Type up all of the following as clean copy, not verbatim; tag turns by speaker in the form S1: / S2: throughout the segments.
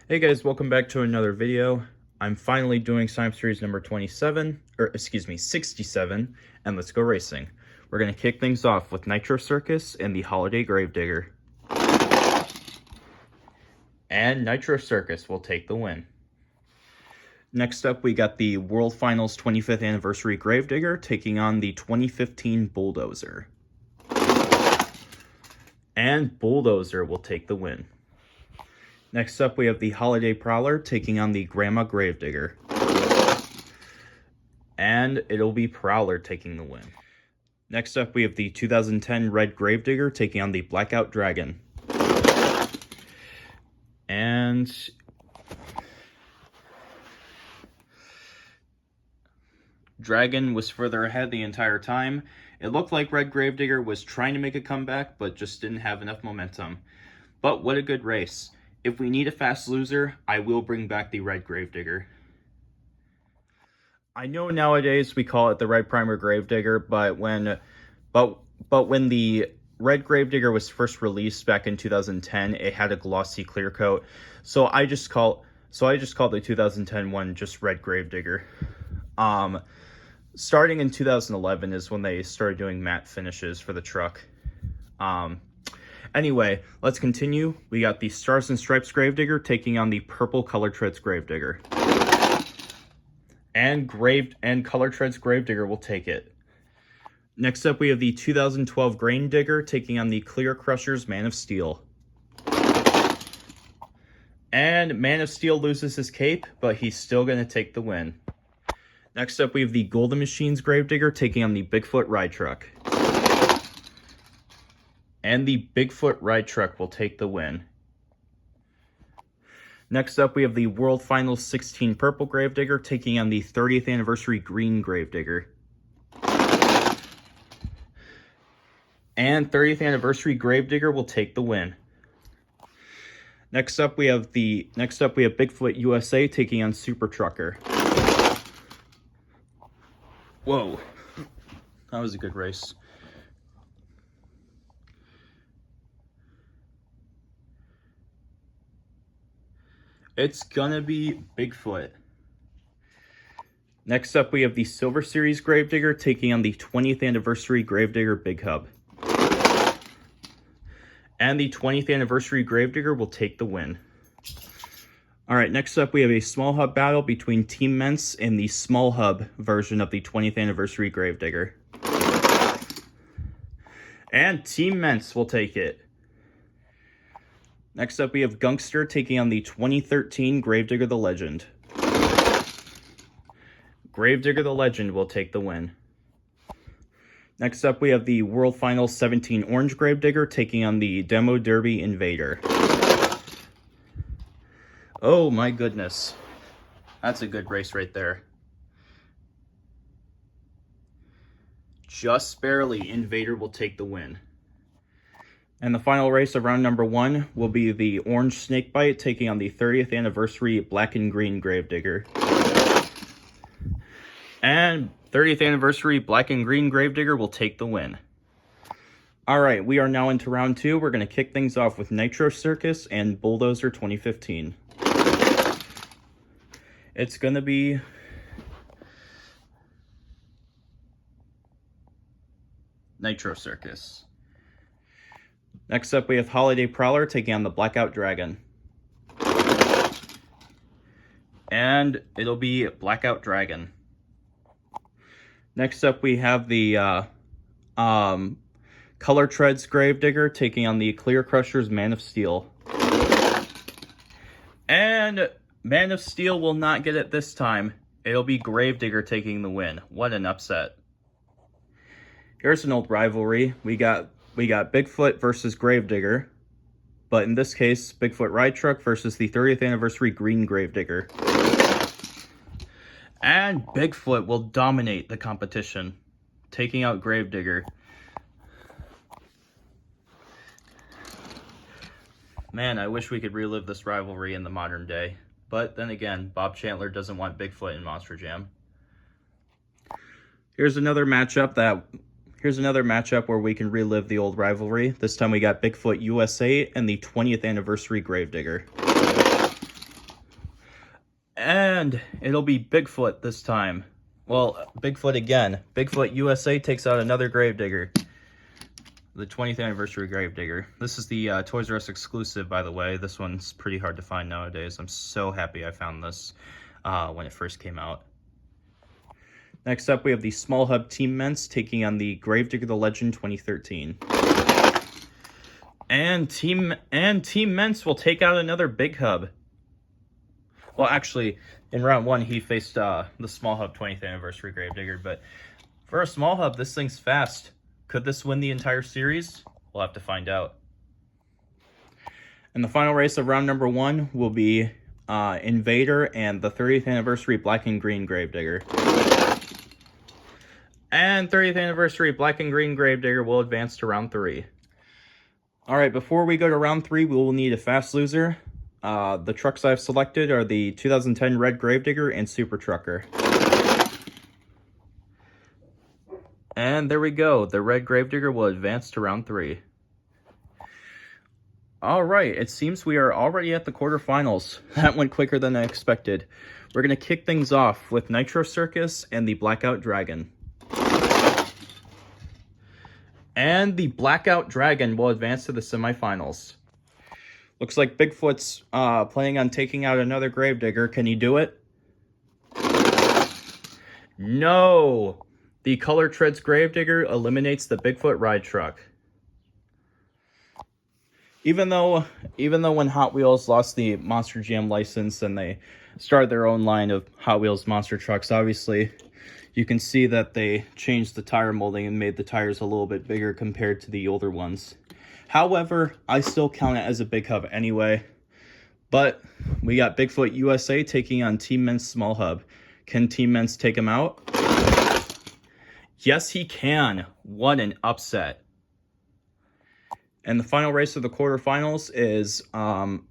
S1: Hey guys, welcome back to another video. I'm finally doing Slime Series number 27, or excuse me, 67, and let's go racing. We're going to kick things off with Nitro Circus and the Holiday Gravedigger. And Nitro Circus will take the win. Next up, we got the World Finals 25th Anniversary Gravedigger taking on the 2015 Bulldozer. And Bulldozer will take the win. Next up, we have the Holiday Prowler taking on the Grandma Gravedigger. And it'll be Prowler taking the win. Next up, we have the 2010 Red Gravedigger taking on the Blackout Dragon. And Dragon was further ahead the entire time. It looked like Red Gravedigger was trying to make a comeback, but just didn't have enough momentum. But what a good race. If we need a fast loser, I will bring back the Red Gravedigger. I know nowadays we call it the Red Primer Gravedigger, but when the Red Gravedigger was first released back in 2010, it had a glossy clear coat. So I just call the 2010 one just Red Gravedigger. Starting in 2011 is when they started doing matte finishes for the truck. Anyway, let's continue. We got the Stars and Stripes Gravedigger taking on the Purple Color Treads Gravedigger. And Color Treads Gravedigger will take it. Next up, we have the 2012 Grain Digger taking on the Clear Crushers Man of Steel. And Man of Steel loses his cape, but he's still going to take the win. Next up, we have the Golden Machines Gravedigger taking on the Bigfoot Ride Truck. And the Bigfoot Ride Truck will take the win. Next up, we have the World Finals 16 Purple Gravedigger taking on the 30th Anniversary Green Gravedigger. And 30th Anniversary Gravedigger will take the win. Next up, we have Bigfoot USA taking on Super Trucker. Whoa, that was a good race. It's gonna be Bigfoot. Next up, we have the Silver Series Gravedigger taking on the 20th Anniversary Gravedigger Big Hub. And the 20th Anniversary Gravedigger will take the win. Alright, next up we have a small hub battle between Team Ments and the small hub version of the 20th Anniversary Gravedigger. And Team Ments will take it. Next up, we have Gunkster taking on the 2013 Gravedigger the Legend. Gravedigger the Legend will take the win. Next up, we have the World Finals 17 Orange Gravedigger taking on the Demo Derby Invader. Oh my goodness. That's a good race right there. Just barely, Invader will take the win. And the final race of round number 1 will be the Orange Snakebite taking on the 30th Anniversary Black and Green Gravedigger. And 30th Anniversary Black and Green Gravedigger will take the win. Alright, we are now into round 2. We're going to kick things off with Nitro Circus and Bulldozer 2015. It's going to be Nitro Circus. Next up, we have Holiday Prowler taking on the Blackout Dragon. And it'll be Blackout Dragon. Next up, we have the Color Treads Gravedigger taking on the Clear Crushers Man of Steel. And Man of Steel will not get it this time. It'll be Gravedigger taking the win. What an upset. Here's an old rivalry. We got Bigfoot versus Gravedigger, but in this case, Bigfoot Ride Truck versus the 30th Anniversary Green Gravedigger. And Bigfoot will dominate the competition, taking out Gravedigger. Man, I wish we could relive this rivalry in the modern day. But then again, Bob Chandler doesn't want Bigfoot in Monster Jam. Here's another matchup where we can relive the old rivalry. This time we got Bigfoot USA and the 20th Anniversary Gravedigger. And it'll be Bigfoot this time. Well, Bigfoot again. Bigfoot USA takes out another Gravedigger. The 20th anniversary Gravedigger. This is the Toys R Us exclusive, by the way. This one's pretty hard to find nowadays. I'm so happy I found this when it first came out. Next up, we have the Small Hub Team Ments taking on the Gravedigger the Legend 2013. And Team Ments will take out another Big Hub. Well, actually, in round one, he faced the Small Hub 20th anniversary Gravedigger. But for a Small Hub, this thing's fast. Could this win the entire series? We'll have to find out. And the final race of round number one will be Invader and the 30th anniversary Black and Green Gravedigger. And 30th anniversary Black and Green Gravedigger will advance to round three. All right, before we go to round three, we will need a fast loser. The trucks I've selected are the 2010 Red Gravedigger and Super Trucker. And there we go. The Red Gravedigger will advance to round three. All right, it seems we are already at the quarterfinals. That went quicker than I expected. We're going to kick things off with Nitro Circus and the Blackout Dragon. And the Blackout Dragon will advance to the semifinals. Looks like Bigfoot's planning on taking out another Gravedigger. Can he do it? No! The Color Treads Gravedigger eliminates the Bigfoot ride truck. Even though when Hot Wheels lost the Monster Jam license and they started their own line of Hot Wheels monster trucks, obviously you can see that they changed the tire molding and made the tires a little bit bigger compared to the older ones. However, I still count it as a Big Hub anyway. But we got Bigfoot USA taking on Team Ments Small Hub. Can Team Ments take him out? Yes, he can. What an upset. And the final race of the quarterfinals is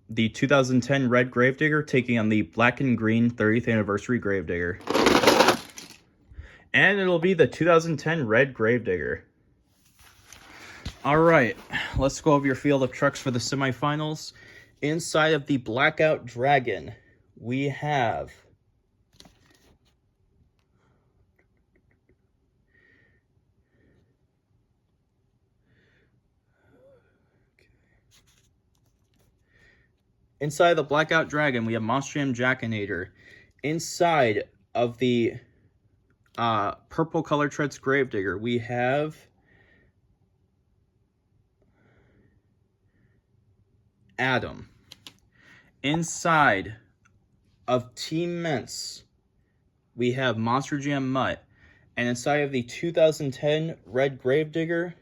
S1: the 2010 Red Gravedigger taking on the Black and Green 30th Anniversary Gravedigger. And it'll be the 2010 Red Gravedigger. All right, let's go over your field of trucks for the semifinals. Inside of the Blackout Dragon, we have inside the Blackout Dragon, we have Monster Jam Jackinator. Inside of the Purple Color Treads Gravedigger, we have Adam. Inside of Team Ments, we have Monster Jam Mutt. And inside of the 2010 Red Gravedigger,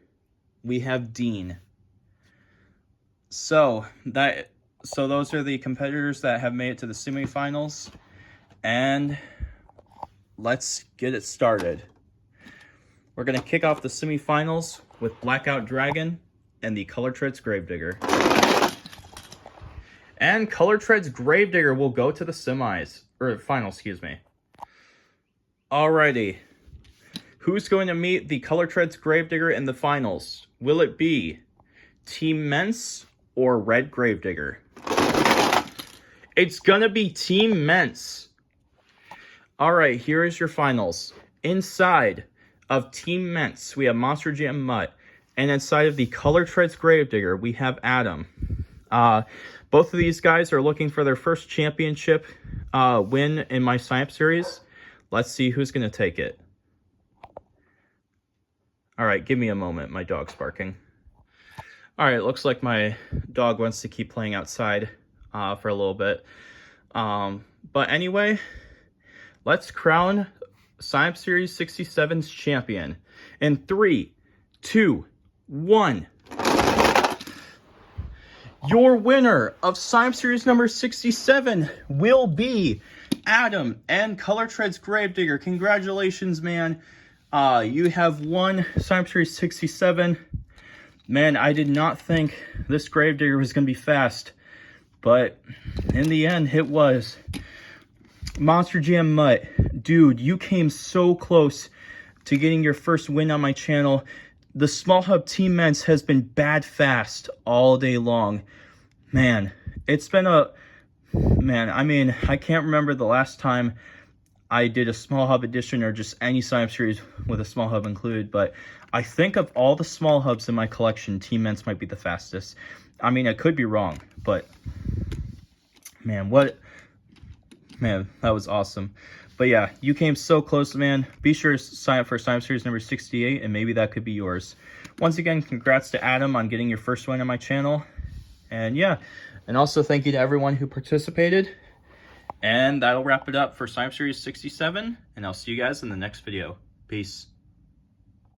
S1: we have Dean. So those are the competitors that have made it to the semifinals. And let's get it started. We're going to kick off the semifinals with Blackout Dragon and the Color Treads Gravedigger. And Color Treads Gravedigger will go to the final, excuse me. Alrighty. Who's going to meet the Color Treads Gravedigger in the finals? Will it be Team Ments or Red Gravedigger? It's gonna be Team Ments. Alright, here is your finals. Inside of Team Ments, we have Monster Jam Mutt. And inside of the Color Treads Gravedigger, we have Adam. Both of these guys are looking for their first championship win in my Sign-Up Series. Let's see who's going to take it. All right, give me a moment. My dog's barking. All right, looks like my dog wants to keep playing outside for a little bit. But anyway, let's crown Sign-Up Series 67's champion. In 3, 2, 1. Your winner of Sign-Up Series number 67 will be Adam and Color Treads Gravedigger. Congratulations, man. You have won Sign-Up Series 67. Man, I did not think this Gravedigger was going to be fast. But in the end, it was. Monster Jam Mutt. Dude, you came so close to getting your first win on my channel. The Small Hub Team Ments has been bad fast all day long. Man, it's been a Man, I mean, I can't remember the last time I did a small hub edition or just any sign up series with a small hub included, but I think of all the small hubs in my collection, Team Ments might be the fastest. I mean, I could be wrong, but man, that was awesome. But yeah, you came so close, man. Be sure to sign up for sign up series number 68, and maybe that could be yours. Once again, congrats to Adam on getting your first win on my channel. And yeah, and also thank you to everyone who participated. And that'll wrap it up for sign up series 67, and I'll see you guys in the next video. Peace.